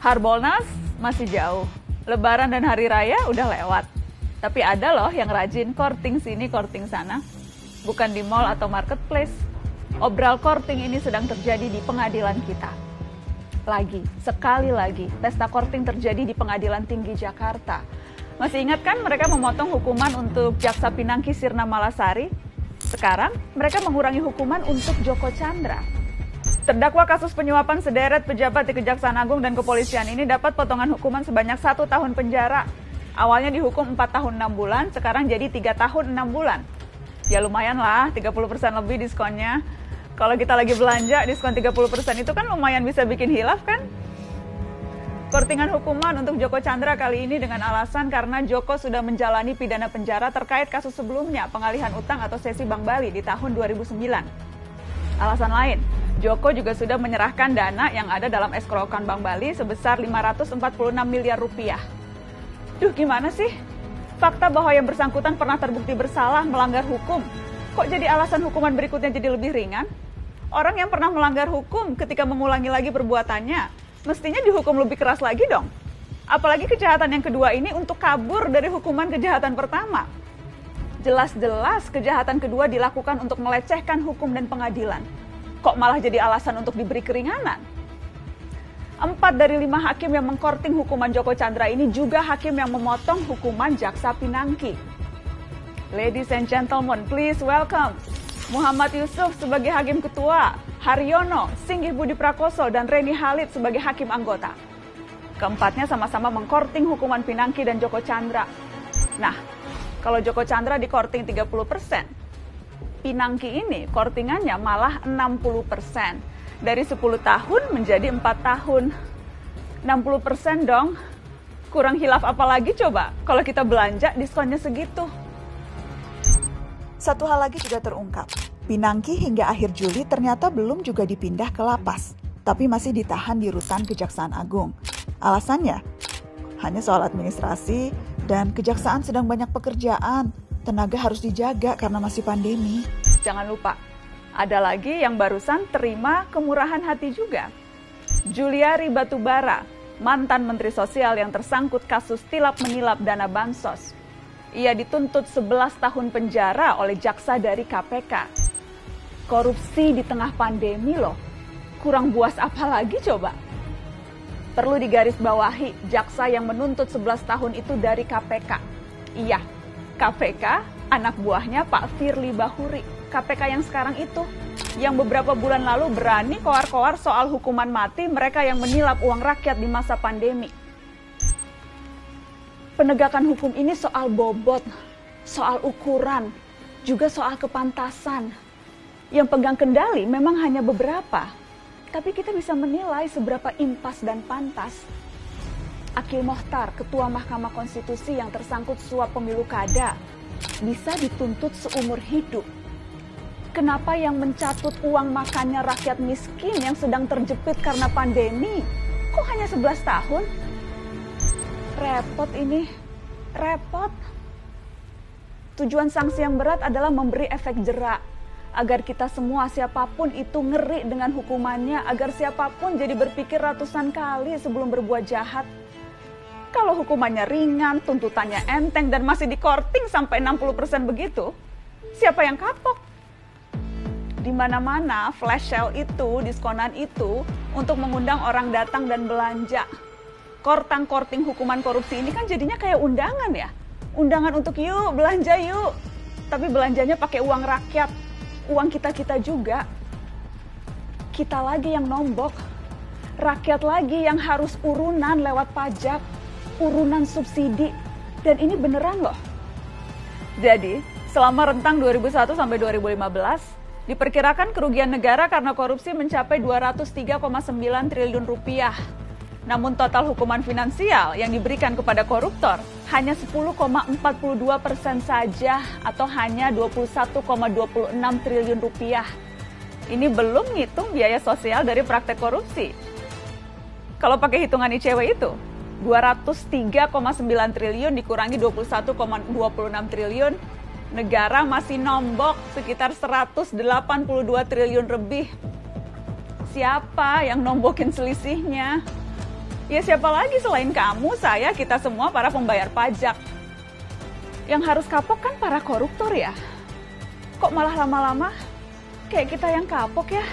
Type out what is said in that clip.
Harbolnas masih jauh, Lebaran dan Hari Raya udah lewat. Tapi ada loh yang rajin courting sini, courting sana. Bukan di mall atau marketplace. Obral courting ini sedang terjadi di pengadilan kita. Sekali lagi, pesta courting terjadi di Pengadilan Tinggi Jakarta. Masih ingat kan mereka memotong hukuman untuk Jaksa Pinangki Sirna Malasari? Sekarang mereka mengurangi hukuman untuk Joko Chandra. Terdakwa kasus penyuapan sederet pejabat di Kejaksaan Agung dan Kepolisian ini dapat potongan hukuman sebanyak 1 tahun penjara. Awalnya dihukum 4 tahun 6 bulan, sekarang jadi 3 tahun 6 bulan. Ya lumayan lah, 30% lebih diskonnya. Kalau kita lagi belanja, diskon 30% itu kan lumayan bisa bikin hilaf kan? Courtingan hukuman untuk Joko Chandra kali ini dengan alasan karena Joko sudah menjalani pidana penjara terkait kasus sebelumnya, pengalihan utang atau sesi Bank Bali di tahun 2009. Alasan lain, Joko juga sudah menyerahkan dana yang ada dalam escrow account Bank Bali sebesar 546 miliar rupiah. Duh, gimana sih? Fakta bahwa yang bersangkutan pernah terbukti bersalah melanggar hukum, kok jadi alasan hukuman berikutnya jadi lebih ringan? Orang yang pernah melanggar hukum ketika mengulangi lagi perbuatannya, mestinya dihukum lebih keras lagi dong. Apalagi kejahatan yang kedua ini untuk kabur dari hukuman kejahatan pertama. Jelas-jelas kejahatan kedua dilakukan untuk melecehkan hukum dan pengadilan. Kok malah jadi alasan untuk diberi keringanan? 4 dari 5 hakim yang mengkorting hukuman Joko Chandra ini juga hakim yang memotong hukuman Jaksa Pinangki. Ladies and gentlemen, please welcome Muhammad Yusuf sebagai Hakim Ketua, Haryono, Singgih Budi Prakoso, dan Reni Halid sebagai Hakim Anggota. Keempatnya sama-sama mengkorting hukuman Pinangki dan Joko Chandra. Nah, kalau Joko Chandra dikorting 30%, Pinangki ini kortingannya malah 60%. Dari 10 tahun menjadi 4 tahun. 60% dong. Kurang hilaf apa lagi coba kalau kita belanja diskonnya segitu. Satu hal lagi juga terungkap. Pinangki hingga akhir Juli ternyata belum juga dipindah ke lapas, tapi masih ditahan di rutan Kejaksaan Agung. Alasannya, hanya soal administrasi dan kejaksaan sedang banyak pekerjaan. Tenaga harus dijaga karena masih pandemi. Jangan lupa, ada lagi yang barusan terima kemurahan hati juga. Juliari Batubara, mantan Menteri Sosial yang tersangkut kasus tilap menilap dana bansos. Ia dituntut 11 tahun penjara oleh jaksa dari KPK. Korupsi di tengah pandemi loh. Kurang buas apa lagi coba? Perlu digarisbawahi, jaksa yang menuntut 11 tahun itu dari KPK. Iya, KPK anak buahnya Pak Firly Bahuri. KPK yang sekarang itu, yang beberapa bulan lalu berani koar-koar soal hukuman mati mereka yang menilap uang rakyat di masa pandemi. Penegakan hukum ini soal bobot, soal ukuran, juga soal kepantasan. Yang pegang kendali memang hanya beberapa, tapi kita bisa menilai seberapa impas dan pantas. Akil Mohtar, Ketua Mahkamah Konstitusi yang tersangkut suap pemilu kada, bisa dituntut seumur hidup. Kenapa yang mencatut uang makannya rakyat miskin yang sedang terjepit karena pandemi, kok hanya 11 tahun? Repot ini, repot. Tujuan sanksi yang berat adalah memberi efek jera, agar kita semua siapapun itu ngeri dengan hukumannya, agar siapapun jadi berpikir ratusan kali sebelum berbuat jahat. Kalau hukumannya ringan, tuntutannya enteng, dan masih dikorting sampai 60% begitu, siapa yang kapok? Di mana-mana flash sale itu, diskonan itu, untuk mengundang orang datang dan belanja. Korting hukuman korupsi ini kan jadinya kayak undangan ya. Undangan untuk yuk, belanja yuk. Tapi belanjanya pakai uang rakyat, uang kita-kita juga. Kita lagi yang nombok. Rakyat lagi yang harus urunan lewat pajak, urunan subsidi. Dan ini beneran loh. Jadi, selama rentang 2001 sampai 2015, diperkirakan kerugian negara karena korupsi mencapai 203,9 triliun rupiah. Namun total hukuman finansial yang diberikan kepada koruptor hanya 10,42% saja atau hanya 21,26 triliun rupiah. Ini belum ngitung biaya sosial dari praktek korupsi. Kalau pakai hitungan ICW itu, 203,9 triliun dikurangi 21,26 triliun, negara masih nombok sekitar 182 triliun lebih. Siapa yang nombokin selisihnya? Ya siapa lagi selain kamu, saya, kita semua para pembayar pajak. Yang harus kapok kan para koruptor ya. Kok malah lama-lama kayak kita yang kapok ya?